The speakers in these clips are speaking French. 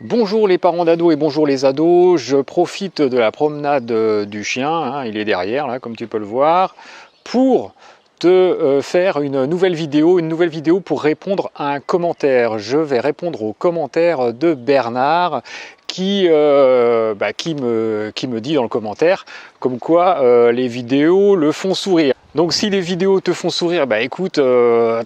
Bonjour les parents d'ados et bonjour les ados, je profite de la promenade du chien, hein, il est derrière là comme tu peux le voir, pour te faire une nouvelle vidéo pour répondre à un commentaire. Je vais répondre au commentaire de Bernard qui me dit dans le commentaire comme quoi les vidéos le font sourire. Donc si les vidéos te font sourire, bah écoute,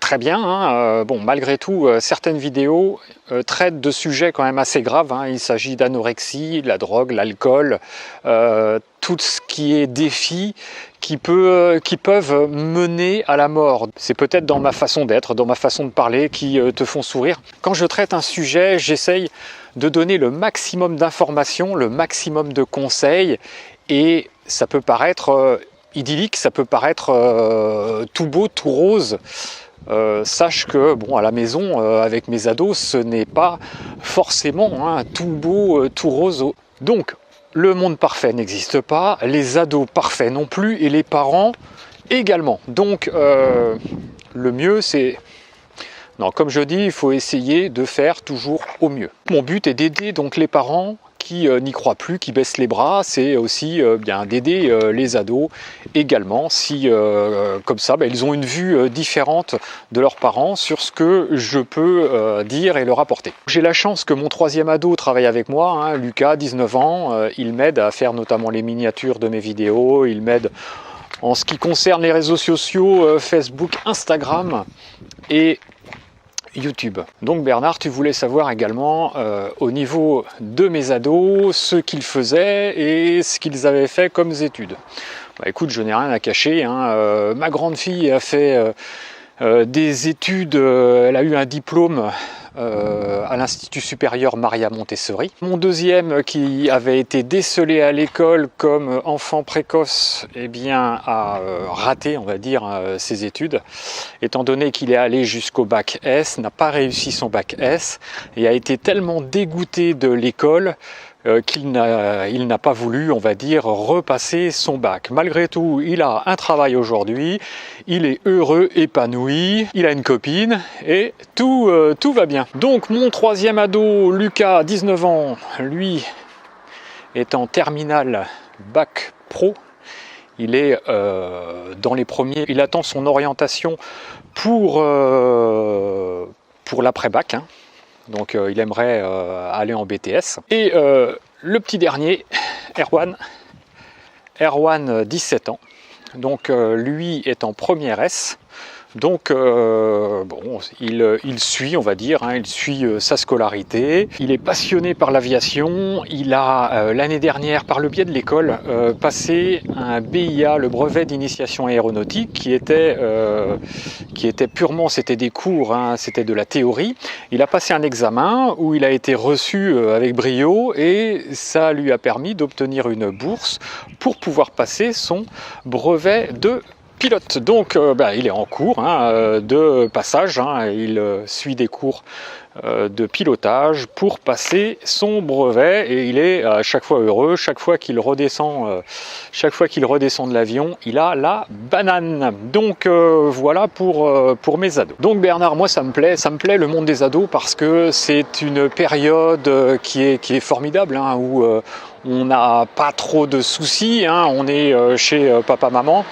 très bien, hein, bon, malgré tout, certaines vidéos traitent de sujets quand même assez graves, hein. Il s'agit d'anorexie, de la drogue, l'alcool, tout ce qui est défi qui peuvent mener à la mort. C'est peut-être dans ma façon d'être, dans ma façon de parler qui te font sourire. Quand je traite un sujet, j'essaye de donner le maximum d'informations, le maximum de conseils, et ça peut paraître idyllique, ça peut paraître tout beau, tout rose. Sache que bon, à la maison, avec mes ados, ce n'est pas forcément tout beau, tout rose. Donc, le monde parfait n'existe pas, les ados parfaits non plus, et les parents également. Donc, le mieux, c'est... Non, comme je dis, il faut essayer de faire toujours au mieux. Mon but est d'aider donc les parents qui n'y croient plus, qui baissent les bras, c'est aussi bien d'aider les ados également, si comme ça ils ont une vue différente de leurs parents sur ce que je peux dire et leur apporter. J'ai la chance que mon troisième ado travaille avec moi, hein, Lucas, 19 ans, il m'aide à faire notamment les miniatures de mes vidéos, il m'aide en ce qui concerne les réseaux sociaux, Facebook, Instagram et YouTube. Donc Bernard, tu voulais savoir également au niveau de mes ados ce qu'ils faisaient et ce qu'ils avaient fait comme études. Bah, écoute, je n'ai rien à cacher, hein. Ma grande fille a fait des études, elle a eu un diplôme à l'Institut supérieur Maria Montessori. Mon deuxième, qui avait été décelé à l'école comme enfant précoce, eh bien, a raté, on va dire, ses études, étant donné qu'il est allé jusqu'au bac S, n'a pas réussi son bac S et a été tellement dégoûté de l'école qu'il n'a pas voulu, on va dire, repasser son bac. Malgré tout, il a un travail aujourd'hui, il est heureux, épanoui, il a une copine et tout va bien. Donc mon troisième ado, Lucas, 19 ans, lui est en terminale bac pro. Il est dans les premiers, il attend son orientation pour l'après-bac, hein. Donc il aimerait aller en BTS. Et le petit dernier, Erwan, 17 ans. Donc lui est en première S. Donc bon, il suit, on va dire, hein, il suit sa scolarité. Il est passionné par l'aviation. Il a l'année dernière, par le biais de l'école, passé un BIA, le brevet d'initiation aéronautique, qui était purement, c'était des cours, hein, c'était de la théorie. Il a passé un examen où il a été reçu avec brio et ça lui a permis d'obtenir une bourse pour pouvoir passer son brevet de pilote. Donc il est en cours de passage, hein, il suit des cours de pilotage pour passer son brevet et il est à chaque fois heureux, chaque fois qu'il redescend de l'avion, il a la banane. Donc voilà pour mes ados. Donc Bernard, moi ça me plaît le monde des ados parce que c'est une période qui est formidable, hein, où on n'a pas trop de soucis, hein, on est chez papa-maman.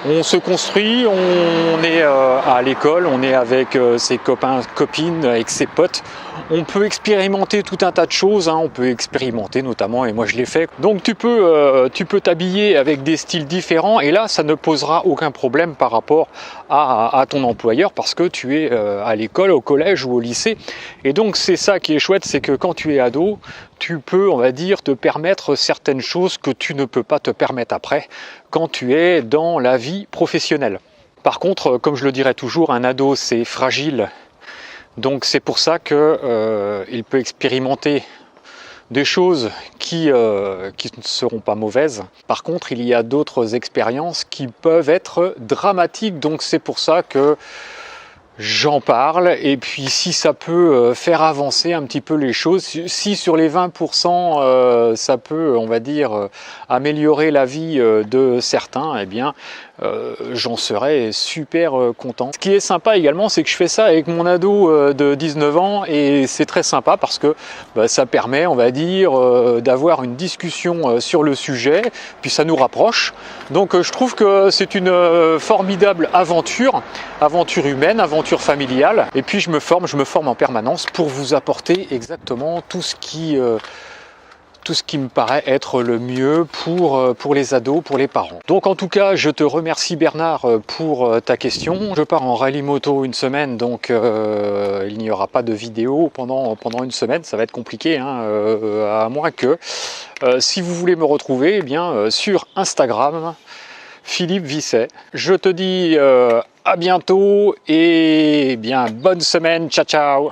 On se construit, on est à l'école, on est avec ses copains, copines, avec ses potes. On peut expérimenter tout un tas de choses, hein. On peut expérimenter notamment, et moi je l'ai fait. Donc tu peux t'habiller avec des styles différents et là ça ne posera aucun problème par rapport à ton employeur parce que tu es à l'école, au collège ou au lycée. Et donc c'est ça qui est chouette, c'est que quand tu es ado, tu peux, on va dire, te permettre certaines choses que tu ne peux pas te permettre après quand tu es dans la vie professionnelle. Par contre, comme je le dirais toujours, un ado c'est fragile, donc c'est pour ça qu'il peut expérimenter des choses qui ne seront pas mauvaises. Par contre, il y a d'autres expériences qui peuvent être dramatiques, donc c'est pour ça que j'en parle, et puis si ça peut faire avancer un petit peu les choses, si sur les 20% ça peut, on va dire, améliorer la vie de certains, eh bien j'en serais super content. Ce qui est sympa également, c'est que je fais ça avec mon ado de 19 ans, et c'est très sympa parce que ça permet, on va dire, d'avoir une discussion sur le sujet, puis ça nous rapproche. Donc je trouve que c'est une formidable aventure humaine, aventure familiale, et puis je me forme en permanence pour vous apporter exactement tout ce qui me paraît être le mieux pour les ados, pour les parents. Donc en tout cas, je te remercie Bernard pour ta question. Je pars en rallye moto une semaine, donc il n'y aura pas de vidéo pendant une semaine. Ça va être compliqué, hein, à moins que si vous voulez me retrouver, eh bien sur Instagram, Philippe Visset. Je te dis à bientôt et bien bonne semaine. Ciao ciao.